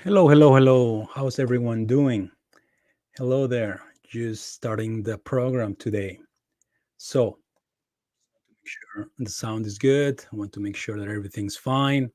Hello, hello, hello. How's everyone doing? Hello there. Just starting the program today. So, make sure the sound is good. I want to make sure that everything's fine.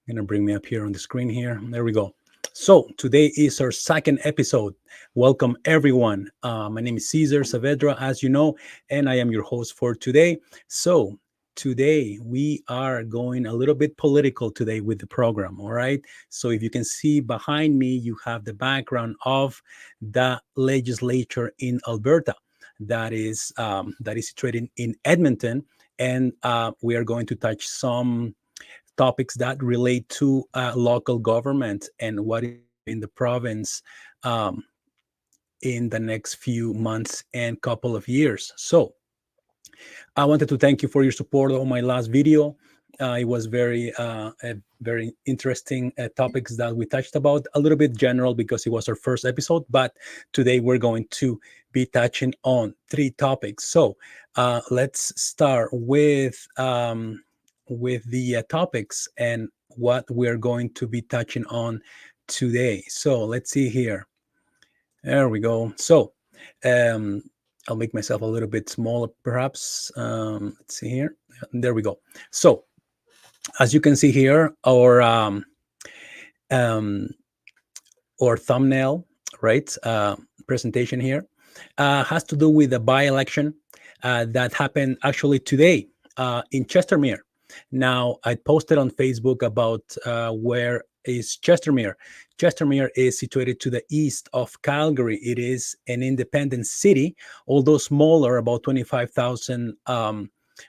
Gonna bring me up here on the screen here. There we go. So, today is our second episode. Welcome, everyone. My name is Cesar Saavedra, as you know, and I am your host for today. So, today we are going a little bit political today with the program. All right. So, if you can see behind me, you have the background of the legislature in Alberta. That is situated in Edmonton, and we are going to touch some topics that relate to local government and what is in the province um, in the next few months and couple of years. So I wanted to thank you for your support on my last video. It was very interesting topics that we touched about, a little bit general because it was our first episode, but today we're going to be touching on three topics. So let's start with the topics and what we're going to be touching on today. So let's see here. There we go. So um, I'll make myself a little bit smaller, perhaps. Let's see here. There we go. So as you can see here, um, our thumbnail, right, presentation here has to do with the by-election that happened actually today in Chestermere. Now, I posted on Facebook about where is Chestermere. Chestermere is situated to the east of Calgary. It is an independent city, although smaller, about 25,000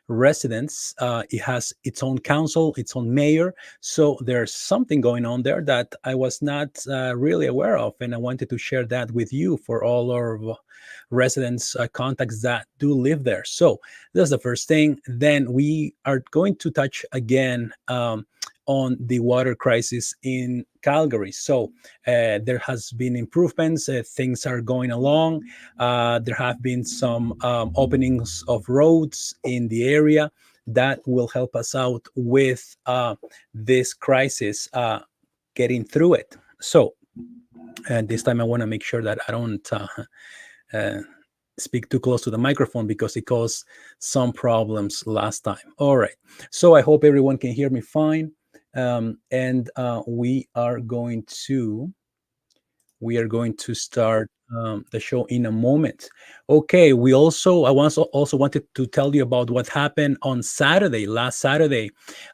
residents. It has its own council, its own mayor. So there's something going on there that I was not really aware of. And I wanted to share that with you for all our residents, contacts that do live there. So that's the first thing. Then we are going to touch again on the water crisis in Calgary. So there has been improvements. Things are going along. There have been some openings of roads in the area that will help us out with this crisis, getting through it. So, and this time I want to make sure that I don't uh, speak too close to the microphone because it caused some problems last time. All right. So I hope everyone can hear me fine. And we are going to start the show in a moment. Okay, I also wanted to tell you about what happened on Saturday. Last Saturday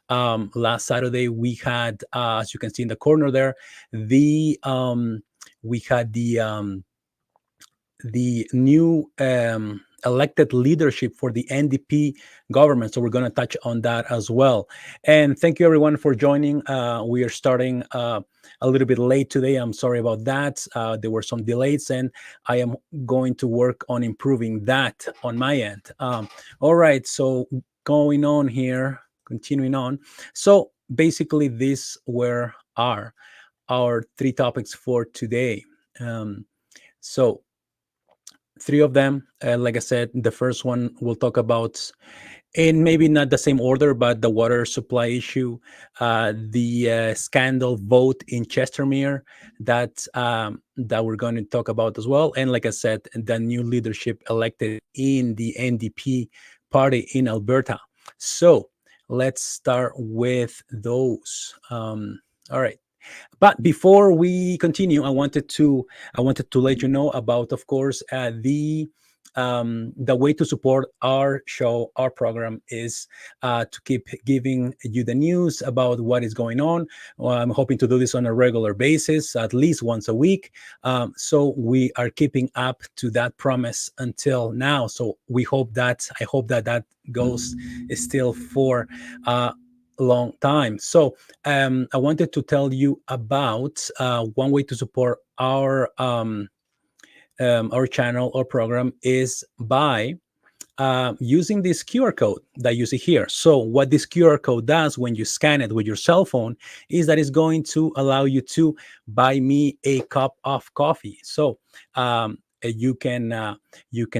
we had, as you can see in the corner there, the we had the new elected leadership for the NDP government. So we're going to touch on that as well. And thank you everyone for joining. We are starting a little bit late today. I'm sorry about that. There were some delays, and I am going to work on improving that on my end. All right. So going on here, continuing on. So basically, these were our three topics for today. So three of them. Like I said, the first one we'll talk about, in maybe not the same order, but the water supply issue, the scandal vote in Chestermere that we're going to talk about as well, and like I said, the new leadership elected in the NDP party in Alberta. So let's start with those. All right. But before we continue, I wanted to let you know about, of course, the way to support our show, our program, is to keep giving you the news about what is going on. I'm hoping to do this on a regular basis, at least once a week. So we are keeping up to that promise until now. So I hope that that goes still for long time. So I wanted to tell you about one way to support our channel or program is by using this QR code that you see here. So what this QR code does when you scan it with your cell phone is that it's going to allow you to buy me a cup of coffee. So you can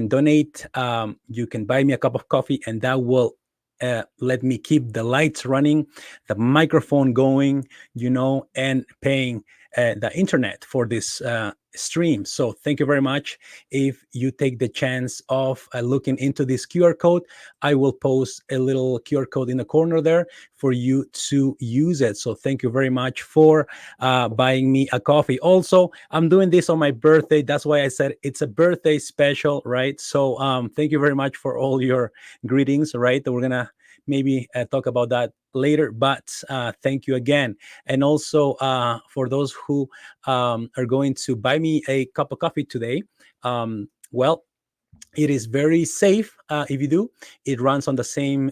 donate, you can buy me a cup of coffee, and that will let me keep the lights running, the microphone going, and paying the internet for this stream. So thank you very much. If you take the chance of looking into this QR code, I will post a little QR code in the corner there for you to use it. So thank you very much for buying me a coffee. Also, I'm doing this on my birthday. That's why I said it's a birthday special, right? So thank you very much for all your greetings, right? We're gonna maybe talk about that later, but thank you again. And also for those who are going to buy me a cup of coffee today, well, it is very safe if you do. It runs on the same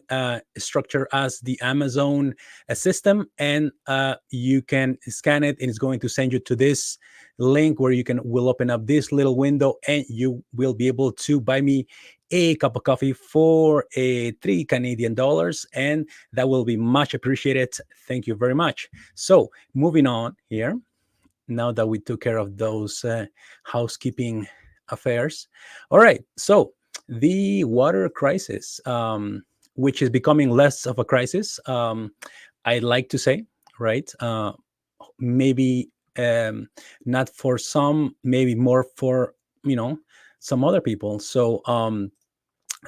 structure as the Amazon system, and you can scan it, and it's going to send you to this link where you will open up this little window, and you will be able to buy me a cup of coffee for $3 Canadian, and that will be much appreciated. Thank you very much. So moving on here, now that we took care of those housekeeping affairs. All right. So the water crisis, which is becoming less of a crisis, I'd like to say, right? Maybe not for some, maybe more for, some other people. So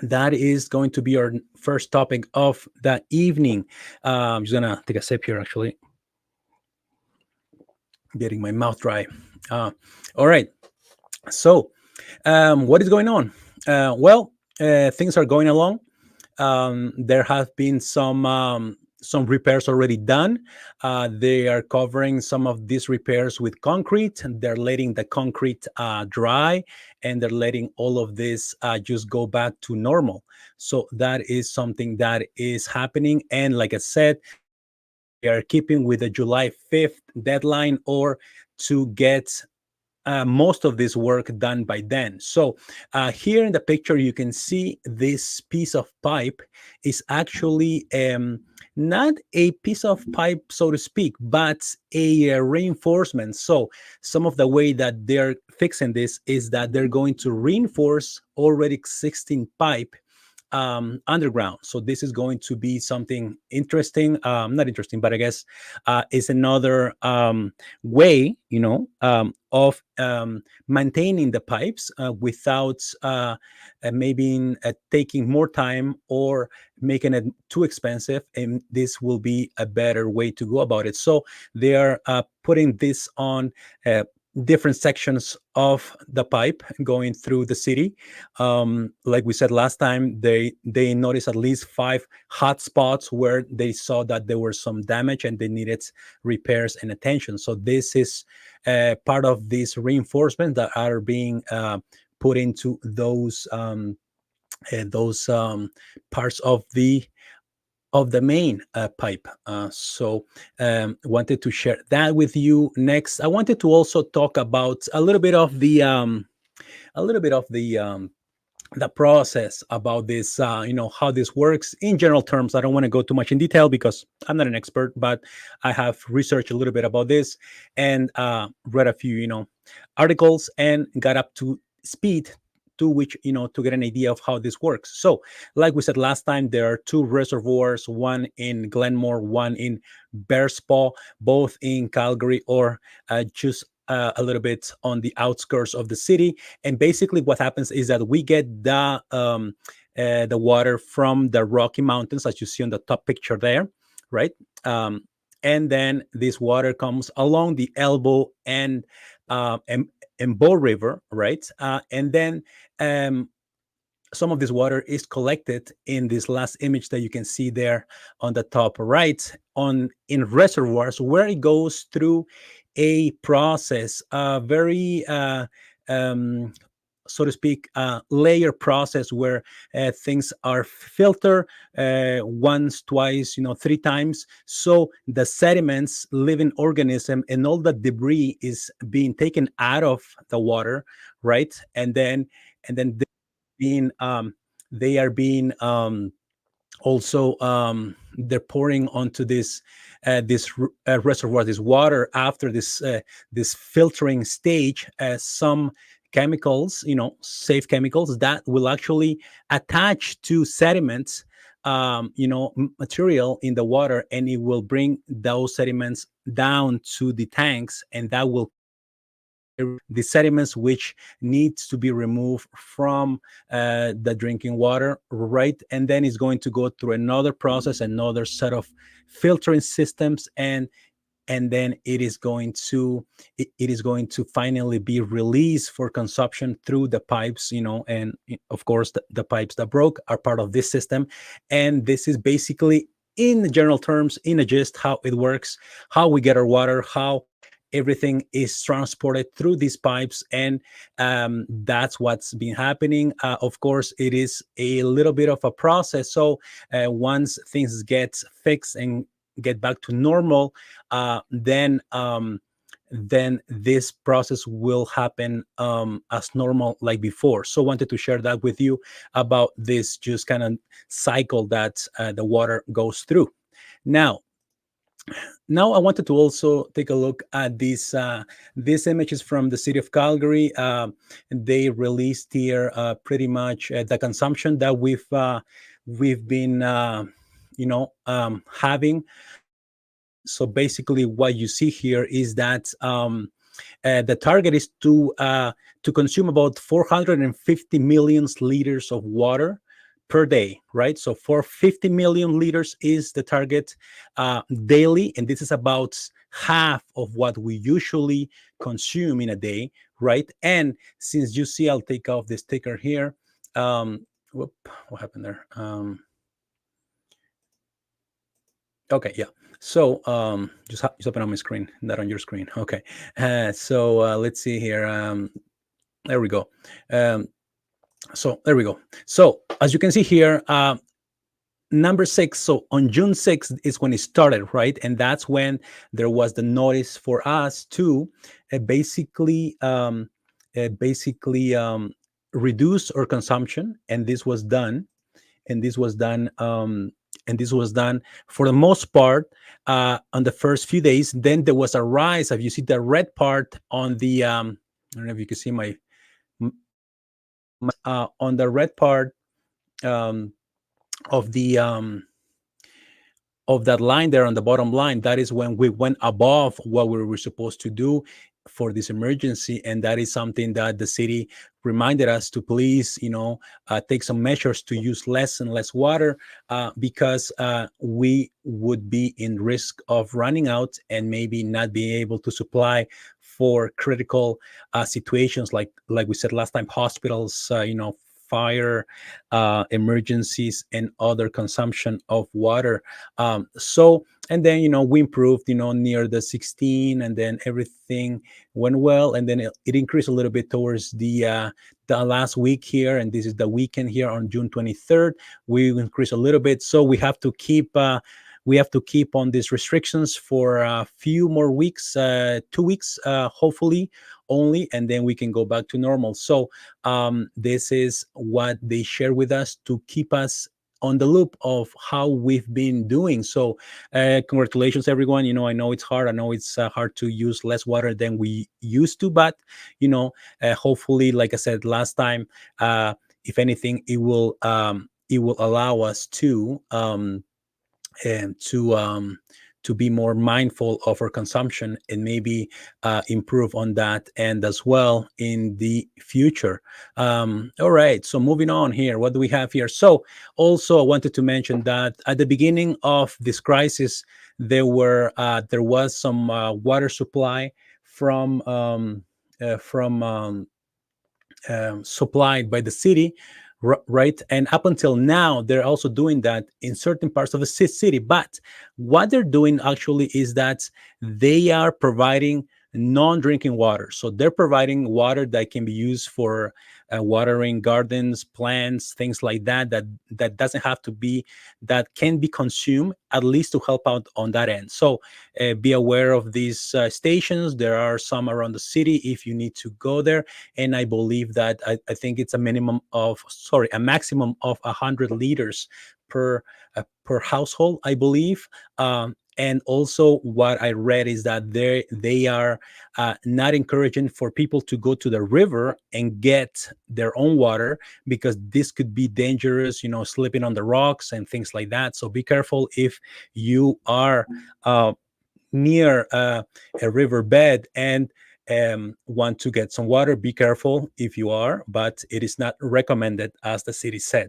that is going to be our first topic of the evening. I'm just going to take a sip here, actually. Getting my mouth dry. All right. So, what is going on? Well, things are going along. There have been some repairs already done. They are covering some of these repairs with concrete. They're letting the concrete dry, and they're letting all of this just go back to normal. So that is something that is happening. And like I said, they are keeping with the July 5th deadline, or to get most of this work done by then. So here in the picture, you can see this piece of pipe is actually not a piece of pipe, so to speak, but a reinforcement. So some of the way that they're fixing this is that they're going to reinforce already existing pipe underground. So this is going to be something interesting, not interesting, but I guess is another way, of maintaining the pipes without maybe taking more time or making it too expensive. And this will be a better way to go about it. So they are putting this on different sections of the pipe going through the city. Like we said last time, they noticed at least 5 hot spots where they saw that there were some damage and they needed repairs and attention. So this is part of these reinforcements that are being put into those parts of the main pipe. So wanted to share that with you. Next, I wanted to also talk about a little bit of the process about this, how this works in general terms. I don't want to go too much in detail because I'm not an expert, but I have researched a little bit about this and read a few, articles and got up to speed to which, to get an idea of how this works. So like we said last time, there are 2 reservoirs, one in Glenmore, one in Bearspaw, both in Calgary, or just a little bit on the outskirts of the city. And basically what happens is that we get the water from the Rocky Mountains, as you see on the top picture there, right? And then this water comes along the Elbow and Bow River, right? And then some of this water is collected in this last image that you can see there on the top right, in reservoirs, where it goes through a process, a very so to speak, layer process where things are filtered once, twice, 3 times. So the sediments, living organism, and all the debris is being taken out of the water, right? And then they are being also they're pouring onto this reservoir, this water, after this filtering stage, some chemicals, safe chemicals that will actually attach to sediments, material in the water, and it will bring those sediments down to the tanks, and that will the sediments which needs to be removed from the drinking water, right? And then it's going to go through another process, another set of filtering systems, and then it is going to finally be released for consumption through the pipes, and of course the pipes that broke are part of this system. And this is basically, in general terms, in a gist, how it works, how we get our water, how everything is transported through these pipes. And that's what's been happening. Of course, it is a little bit of a process. So once things get fixed and get back to normal, then this process will happen as normal like before. So wanted to share that with you about this just kind of cycle that the water goes through. Now, I wanted to also take a look at these images from the city of Calgary. They released here pretty much the consumption that we've been having. So basically, what you see here is that the target is to consume about 450 million liters of water per day, right? So 450 million liters is the target daily, and this is about half of what we usually consume in a day, right? And since you see, I'll take off the sticker here. Whoop, what happened there? Okay, yeah. So just open on my screen, not on your screen. Okay. So let's see here. There we go. So there we go. So as you can see here, number 6. So on June 6th is when it started, right? And that's when there was the notice for us to basically reduce our consumption, and this was done. And this was done. And this was done for the most part on the first few days. Then there was a rise. If you see the red part on the, I don't know if you can see my on the red part of the of that line there on the bottom line, that is when we went above what we were supposed to do for this emergency. And that is something that the city reminded us to please, take some measures to use less and less water, because we would be in risk of running out and maybe not being able to supply for critical situations, like we said last time, hospitals, fire emergencies, and other consumption of water. So, and then we improved near the 16, and then everything went well, and then it increased a little bit towards the last week here, and this is the weekend here on June 23rd. We increased a little bit, so we have to keep on these restrictions for a few more weeks, 2 weeks, hopefully only, and then we can go back to normal. So this is what they share with us to keep us on the loop of how we've been doing. So congratulations, everyone. I know it's hard. I know it's hard to use less water than we used to, but hopefully, like I said last time, if anything, it will allow us and to be more mindful of our consumption, and maybe improve on that and as well in the future. All right, so moving on here, what do we have here? So also I wanted to mention that at the beginning of this crisis, there was some water supply from supplied by the city, right? And up until now, they're also doing that in certain parts of the city. But what they're doing actually is that they are providing non-drinking water. So they're providing water that can be used for watering gardens, plants, things like that. That doesn't have to be, that can be consumed, at least to help out on that end. So be aware of these stations. There are some around the city if you need to go there. And I believe that I think it's a maximum of 100 liters per household, I believe. And also, what I read is that they are not encouraging for people to go to the river and get their own water, because this could be dangerous, slipping on the rocks and things like that. So be careful if you are near a riverbed and want to get some water, be careful if you are, but it is not recommended, as the city said.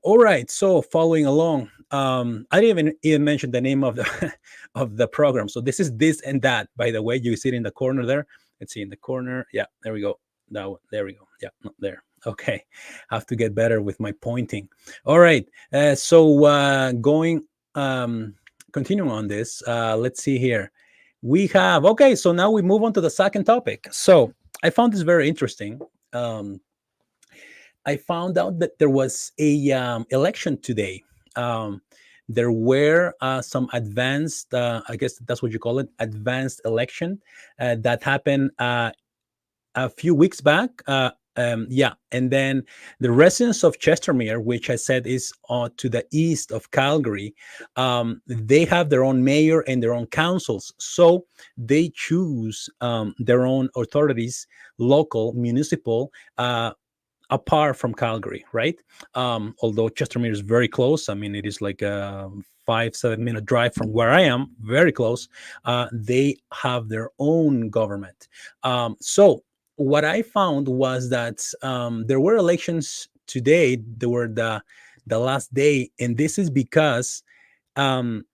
All right, so following along, I didn't even mention the name of the of the program. So this is This and That. By the way, you see it in the corner there. Let's see in the corner. Yeah, there we go. Now there we go. Yeah, not there. Okay, have to get better with my pointing. All right, going continuing on this. Let's see here. We have okay. So now we move on to the second topic. So I found this very interesting. Um, I found out that there was a election today. Um, there were some advanced, I guess that's what you call it, advanced election that happened a few weeks back. Yeah, and then the residents of Chestermere, which I said is to the east of Calgary, they have their own mayor and their own councils. So they choose their own authorities, local, municipal, apart from Calgary, right? Although Chestermere is very close. I mean, it is like a 5-7 minute drive from where I am, very close. They have their own government. So what I found was that there were elections today. They were the last day, and this is because um,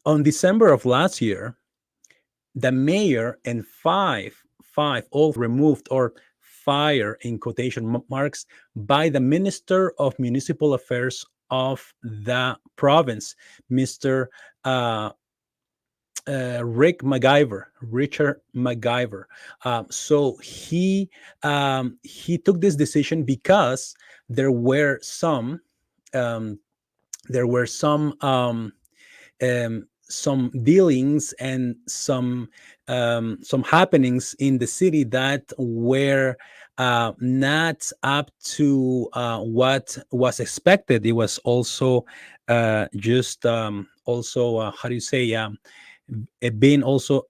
on December of last year, the mayor and five all removed or fire in quotation marks by the Minister of Municipal Affairs of the province, Mr. Uh, Richard McGyver. So he took this decision because there were some um, there were some dealings and some happenings in the city that were not up to what was expected. It was also just also how do you say it being also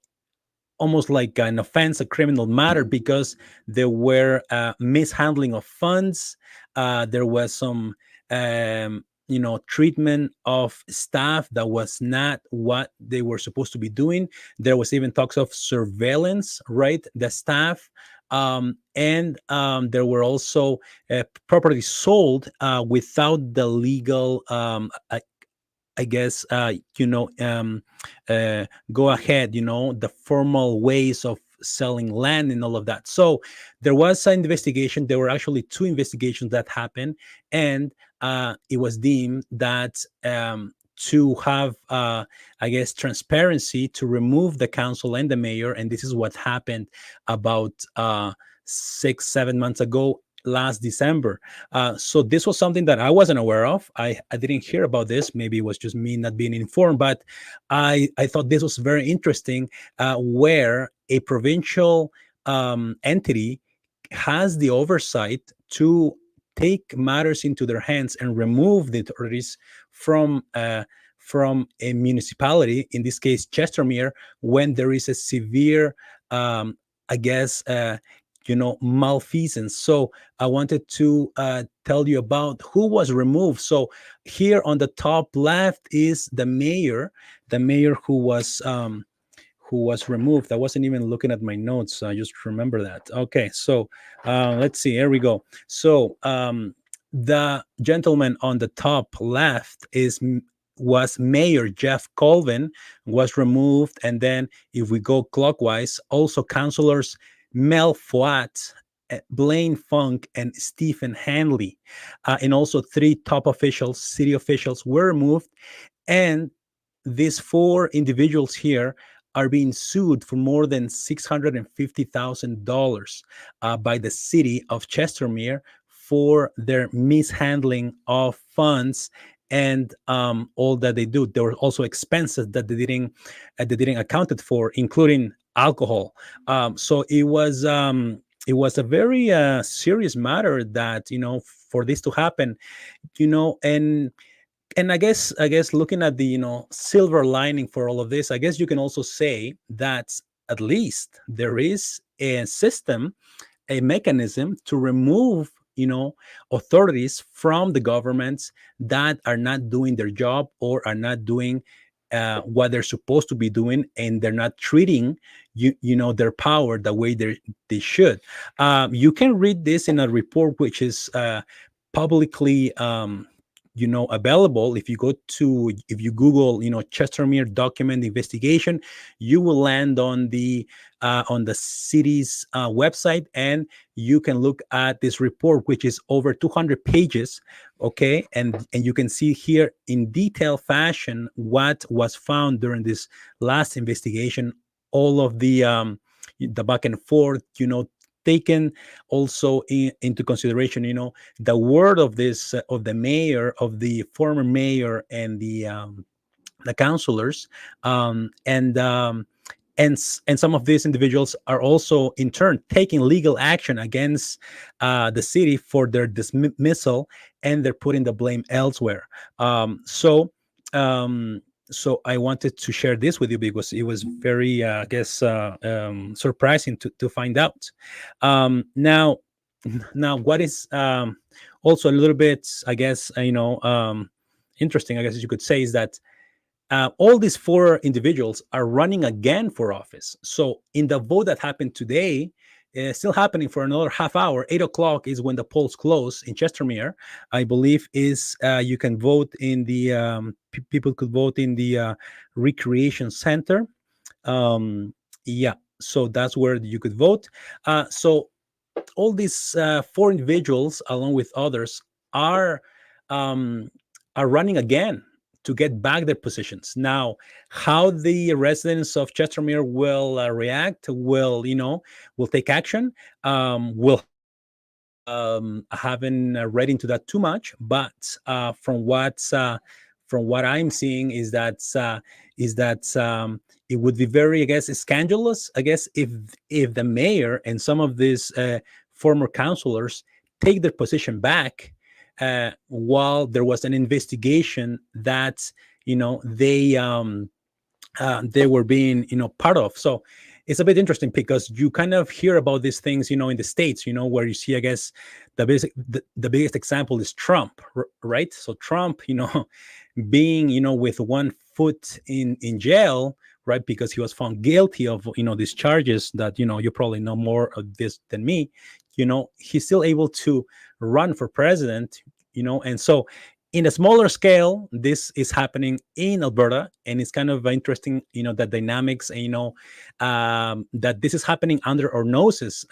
almost like an offense, a criminal matter, because there were mishandling of funds. There was some, treatment of staff that was not what they were supposed to be doing. There was even talks of surveillance, right? The staff. And there were also property sold without the legal I guess go ahead, the formal ways of selling land and all of that. So there was an investigation. There were actually two investigations that happened, and it was deemed that to have, I guess, transparency, to remove the council and the mayor. And this is what happened about 6-7 months ago, last December. So this was something that I wasn't aware of. I didn't hear about this. Maybe it was just me not being informed, but I thought this was very interesting, where a provincial entity has the oversight to take matters into their hands and remove the authorities from a municipality, in this case Chestermere, when there is a severe, I guess, malfeasance. So I wanted to tell you about who was removed. So here on the top left is the mayor who was removed. I wasn't even looking at my notes. So I just remember that. Okay, so let's see. Here we go. So the gentleman on the top left was Mayor Jeff Colvin, was removed. And then if we go clockwise, also councilors Mel Fouat, Blaine Funk, and Stephen Hanley, and also three top officials, city officials, were removed. And these four individuals here are being sued for more than $650,000 by the city of Chestermere for their mishandling of funds and all that they do. There were also expenses that they didn't accounted for, including alcohol. So it was a very serious matter that, for this to happen, and I guess looking at the silver lining for all of this, I guess you can also say that at least there is a system, a mechanism to remove authorities from the governments that are not doing their job or are not doing what they're supposed to be doing, and they're not treating their power the way they should. You can read this in a report which is publicly available. If you Google Chestermere document investigation, you will land on the city's website, and you can look at this report, which is over 200 pages. Okay, and you can see here in detailed fashion what was found during this last investigation, all of the back and forth, taken also into consideration, the word of this of the mayor, of the former mayor, and the councilors, and some of these individuals are also in turn taking legal action against the city for their dismissal, and they're putting the blame elsewhere. Um, so I wanted to share this with you because it was very, I guess, surprising to find out. Now, what is also a little bit, I guess, interesting, I guess you could say, is that all these four individuals are running again for office. So in the vote that happened today, still happening for another half hour, 8 o'clock is when the polls close in Chestermere. I believe is you can vote in the people could vote in the recreation center. Yeah, so that's where you could vote. So all these four individuals, along with others, are um, are running again to get back their positions. Now, how the residents of Chestermere will react, will take action. We'll have to see. I haven't read into that too much, but from what I'm seeing is that it would be very, I guess, scandalous, I guess, if the mayor and some of these former councilors take their position back while there was an investigation that they were being part of. So it's a bit interesting because you kind of hear about these things in the States, where you see, I guess, the biggest example is Trump, right? So Trump, being with one foot in jail, right, because he was found guilty of these charges that you probably know more of this than me. He's still able to run for president. And so in a smaller scale, this is happening in Alberta, and it's kind of interesting, the dynamics, and that this is happening under our noses,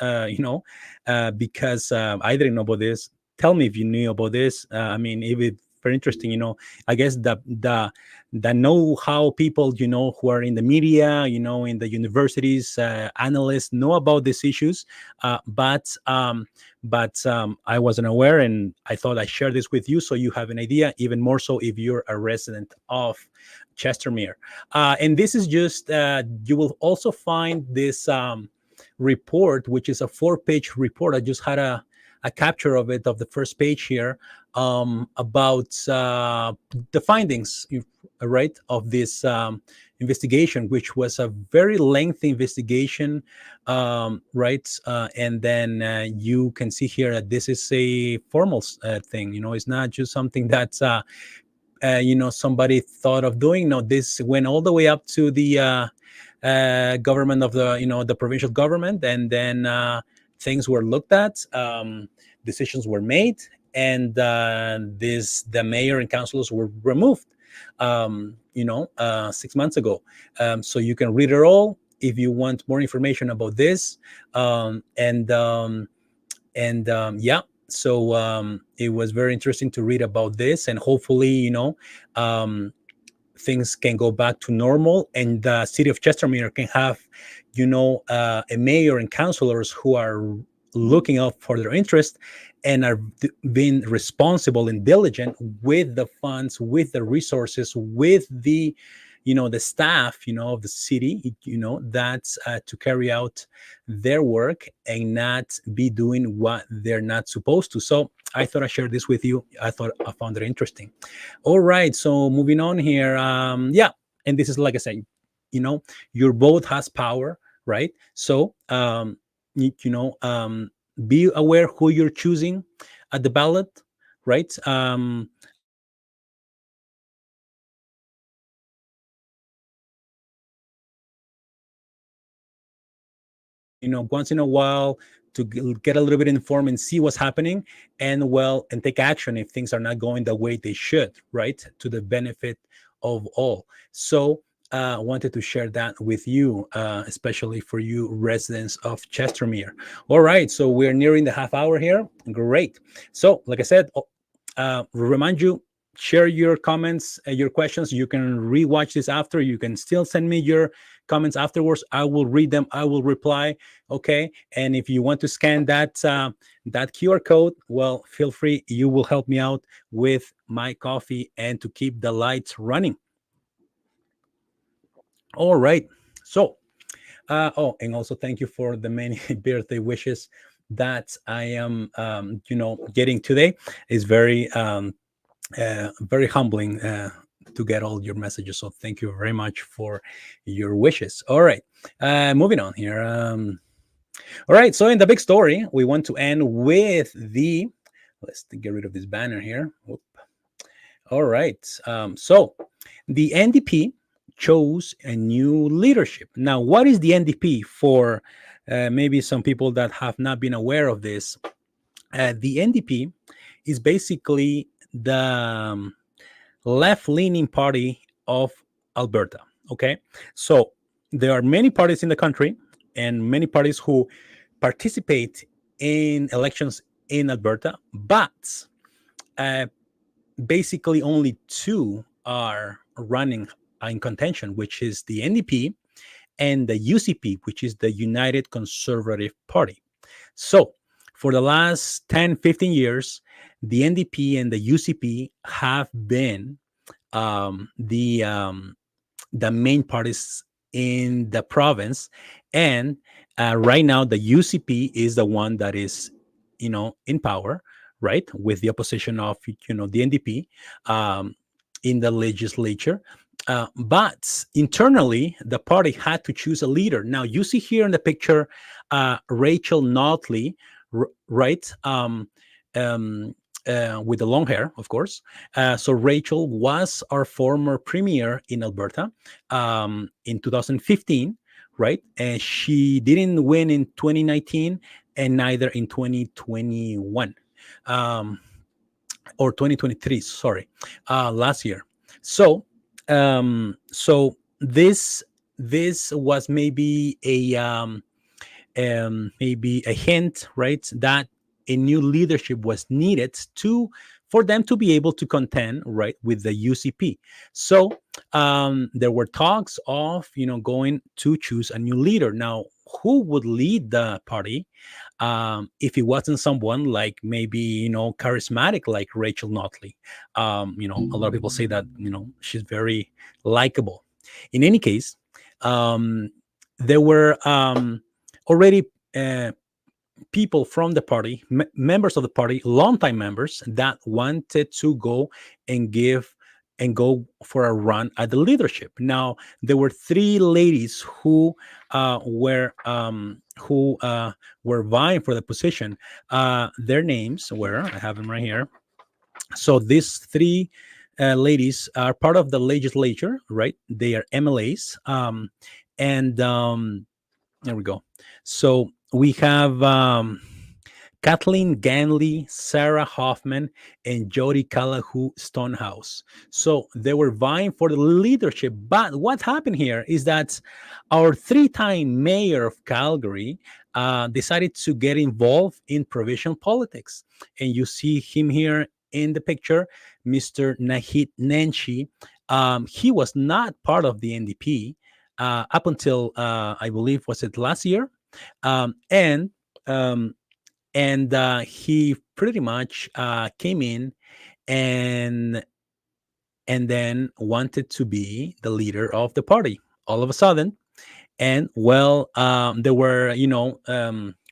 because I didn't know about this. Tell me if you knew about this. I mean, it would very interesting. I guess the know-how people, who are in the media, in the universities, analysts know about these issues, but I wasn't aware, and I thought I'd share this with you so you have an idea, even more so if you're a resident of Chestermere. And this is just, you will also find this report, which is a 4-page report. I just had a capture of it, of the first page here, about the findings, right, of this investigation, which was a very lengthy investigation, right? And then you can see here that this is a formal thing. It's not just something that's somebody thought of doing. No, this went all the way up to the government of the provincial government, and then things were looked at, decisions were made, and the mayor and councilors were removed 6 months ago. So you can read it all if you want more information about this. Yeah, so it was very interesting to read about this, and hopefully um, things can go back to normal, and the city of Chestermere can have a mayor and councilors who are looking out for their interest and are being responsible and diligent with the funds, with the resources, with the staff of the city, that's to carry out their work and not be doing what they're not supposed to. So I thought I'd share this with you. I found it interesting. All right, so moving on here. Yeah, and this is, like I said, your vote has power, right? So be aware who you're choosing at the ballot, right? once in a while to get a little bit informed and see what's happening, and and take action if things are not going the way they should, right, to the benefit of all. So I wanted to share that with you, especially for you residents of Chestermere. All right, so we're nearing the half hour here. Great. So like I said, remind you, share your comments, your questions. You can rewatch this after. You can still send me your comments afterwards. I will read them. I will reply. Okay. And if you want to scan that QR code, well, feel free. You will help me out with my coffee and to keep the lights running. All right. So, and also thank you for the many birthday wishes that I am, getting today. Is very humbling to get all your messages. So thank you very much for your wishes. All right, moving on here. All right, so in the big story, we want to end with the. Let's get rid of this banner here. Oop. All right, so the NDP chose a new leadership. Now, what is the NDP for? Maybe some people that have not been aware of this. The NDP is basically the left-leaning party of Alberta. Okay, so there are many parties in the country and many parties who participate in elections in Alberta, but basically only two are running in contention, which is the NDP and the UCP, which is the United Conservative Party. So for the last 10, 15 years, the NDP and the UCP have been the main parties in the province. And right now, the UCP is the one that is, in power, right, with the opposition of, the NDP in the legislature. But internally, the party had to choose a leader. Now, you see here in the picture, Rachel Notley, right? With the long hair, of course. So Rachel was our former premier in Alberta in 2015, right? And she didn't win in 2019 and neither in 2021 or 2023, sorry, last year. So this was maybe maybe a hint, right, that a new leadership was needed for them to be able to contend, right, with the UCP. So there were talks of going to choose a new leader. Now, who would lead the party if it wasn't someone like maybe charismatic like Rachel Notley? A lot of people say that she's very likable. In any case, there were already people from the party, members of the party, longtime members that wanted to go for a run at the leadership. Now, there were three ladies who were vying for the position. Their names were, I have them right here. So these three ladies are part of the legislature, right? They are MLAs, and there we go. So we have Kathleen Ganley, Sarah Hoffman, and Jody Calahoo Stonehouse. So they were vying for the leadership. But what happened here is that our three-time mayor of Calgary decided to get involved in provincial politics. And you see him here in the picture, Mr. Nahid Nenshi. He was not part of the NDP up until, I believe, was it last year? And he pretty much came in and then wanted to be the leader of the party all of a sudden. And there were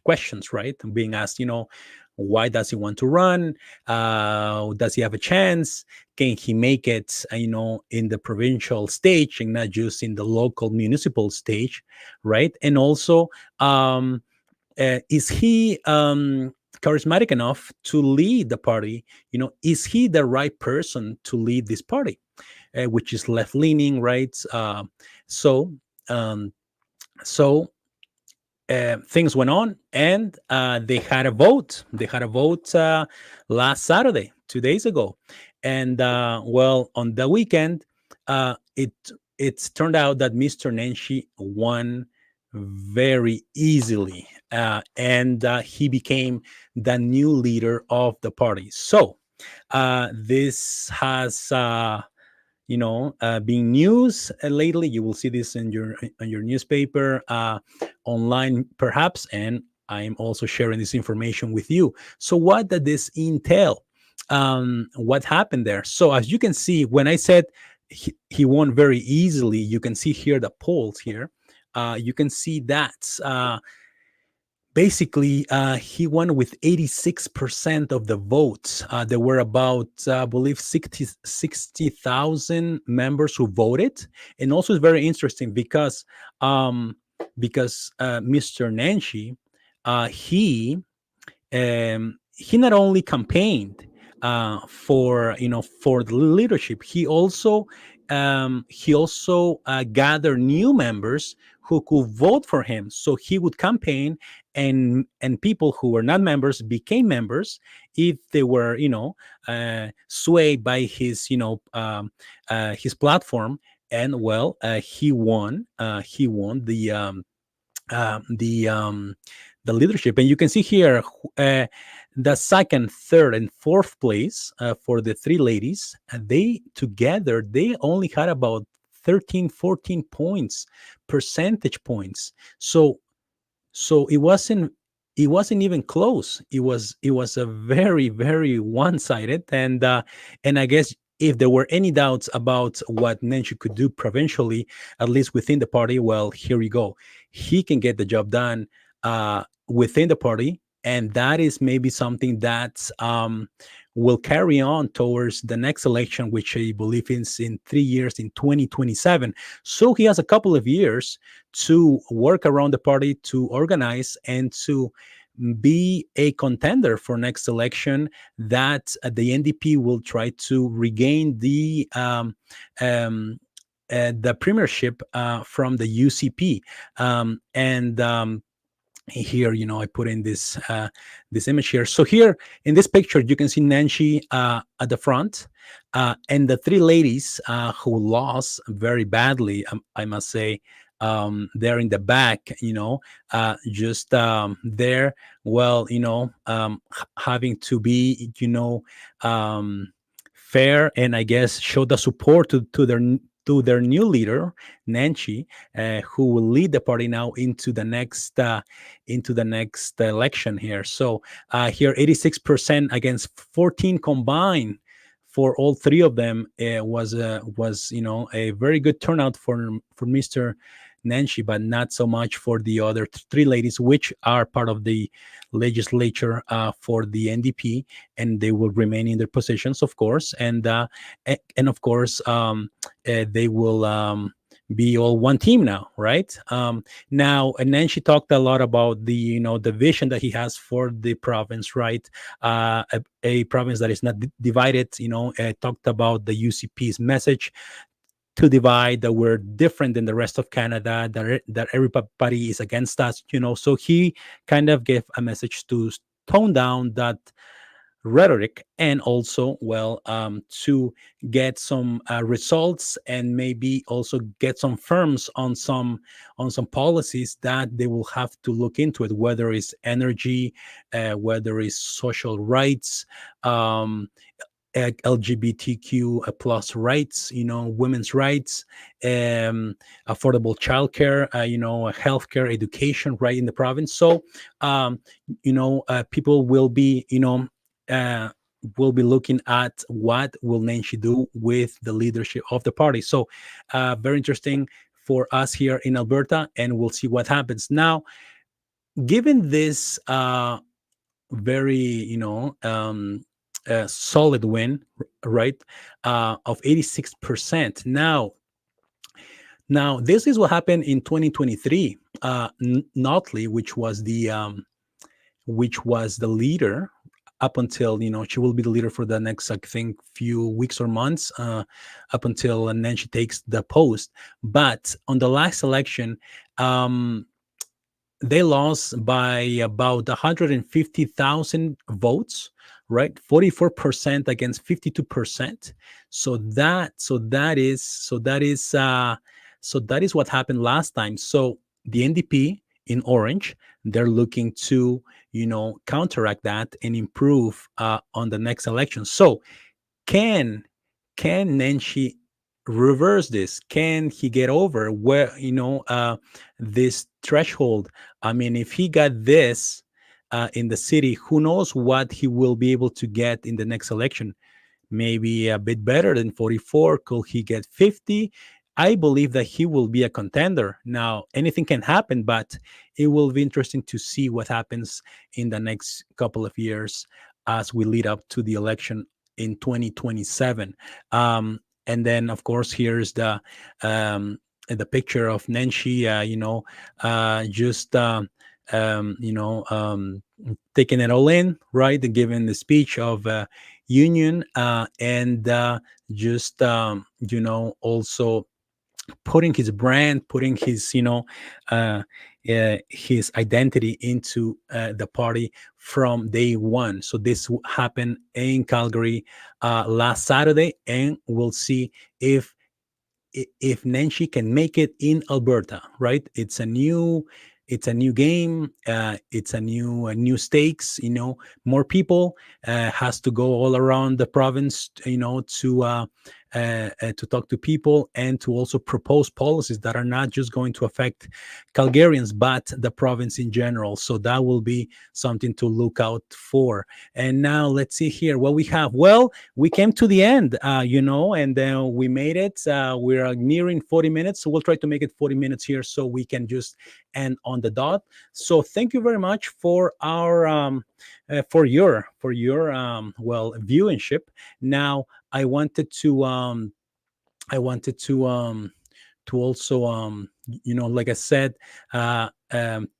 questions, right, being asked, why does he want to run? Does he have a chance? Can he make it, in the provincial stage and not just in the local municipal stage, right? And also, is he charismatic enough to lead the party? Is he the right person to lead this party, which is left-leaning, right? So things went on, and they had a vote. They had a vote last Saturday, 2 days ago, and well, on the weekend, it's turned out that Mr. Nenshi won very easily, and he became the new leader of the party. So this has being news lately. You will see this in your newspaper, online perhaps, and I'm also sharing this information with you. So what did this entail? What happened there? So as you can see, when I said he won very easily, you can see here the polls here. You can see that basically he won with 86% of the votes. There were about I believe 60,000 members who voted. And also it's very interesting because Mr. Nancy, he not only campaigned for the leadership, he also gathered new members who could vote for him. So he would campaign, and people who were not members became members if they were swayed by his platform. And well, he won the leadership. And you can see here the second, third, and fourth place for the three ladies. They only had about 13, 14 points, percentage points. So it wasn't even close. It was a very, very one-sided. And I guess if there were any doubts about what Nenshi could do provincially, at least within the party, well, here you go. He can get the job done within the party, and that is maybe something that will carry on towards the next election, which I believe is in 3 years, in 2027. So he has a couple of years to work around the party, to organize, and to be a contender for next election, that the NDP will try to regain the premiership from the UCP. And here, I put in this image here. So here in this picture, you can see Nancy at the front, and the three ladies who lost very badly, I must say. They're in the back, just there. Well, having to be, fair, and I guess show the support to their new leader, Nancy, who will lead the party now into the next election here. So here, 86% against 14 combined for all three of them. Was a very good turnout for Mr. Nancy, but not so much for the other three ladies, which are part of the legislature for the NDP, and they will remain in their positions, of course, and of course they will be all one team now, right? Now, and then she talked a lot about the vision that he has for the province, right? A province that is not divided. Talked about the UCP's message to divide, that we're different than the rest of Canada, that everybody is against us. So he kind of gave a message to tone down that rhetoric, and also, well, to get some results, and maybe also get some firms on some policies that they will have to look into it, whether it's energy, whether it's social rights, LGBTQ plus rights, women's rights, affordable childcare, healthcare, education, right, in the province. So, people will be, looking at what will Nancy do with the leadership of the party. So, very interesting for us here in Alberta, and we'll see what happens. Now, given this very, solid win, right, of 86%. Now, this is what happened in 2023. Notley, which was the leader up until, she will be the leader for the next, I think, few weeks or months, up until, and then she takes the post. But on the last election, they lost by about 150,000 votes, right? 44% against 52%. So that is what happened last time. So the NDP in orange, they're looking to, counteract that and improve on the next election. So can Nenshi reverse this? Can he get over where, this threshold? I mean, if he got this in the city, who knows what he will be able to get in the next election? Maybe a bit better than 44. Could he get 50? I believe that he will be a contender. Now, anything can happen, but it will be interesting to see what happens in the next couple of years as we lead up to the election in 2027. And then, of course, here's the picture of Nenshi, just taking it all in, right? Giving the speech of union, and just also putting his brand, putting his his identity into the party from day one. So this happened in Calgary last Saturday, and we'll see if Nenshi can make it in Alberta, right? It's a new game. It's a new stakes. More people has to go all around the province. To talk to people and to also propose policies that are not just going to affect Calgarians, but the province in general. So that will be something to look out for. And now let's see here what we have. Well, we came to the end, and then we made it. We're nearing 40 minutes, so we'll try to make it 40 minutes here so we can just end on the dot. So thank you very much for our viewership. Now I wanted to also like I said,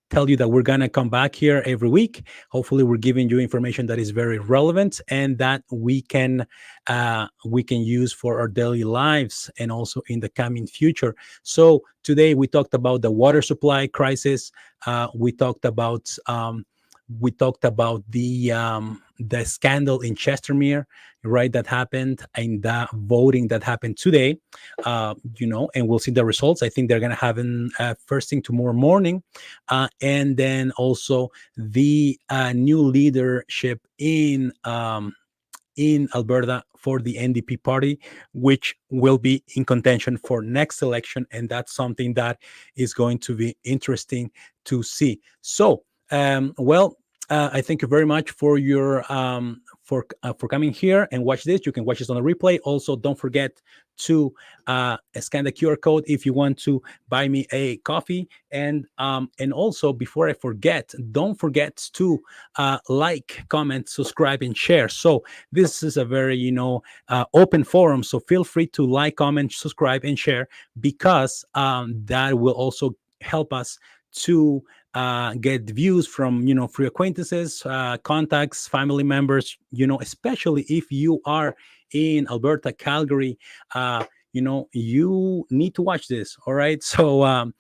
tell you that we're gonna come back here every week. Hopefully we're giving you information that is very relevant and that we can use for our daily lives and also in the coming future. So today we talked about the water supply crisis. We talked about the scandal in Chestermere, right? That happened, and the voting that happened today, and we'll see the results. I think they're going to happen first thing tomorrow morning, and then also the new leadership in Alberta for the NDP party, which will be in contention for next election, and that's something that is going to be interesting to see. So, I thank you very much for your for coming here and watch this. You can watch this on a replay. Also, don't forget to scan the QR code if you want to buy me a coffee. And also, before I forget, don't forget to like, comment, subscribe, and share. So this is a very open forum. So feel free to like, comment, subscribe, and share, because that will also help us to get views from free acquaintances, contacts, family members, especially if you are in Alberta, Calgary. You need to watch this. All right. So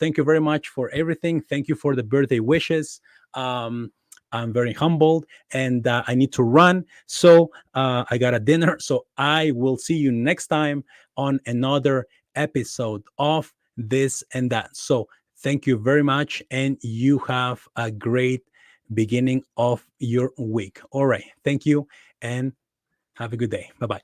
thank you very much for everything. Thank you for the birthday wishes. I'm very humbled, and I need to run. So I got a dinner. So I will see you next time on another episode of This and That. So thank you very much, and you have a great beginning of your week. All right. Thank you, and have a good day. Bye-bye.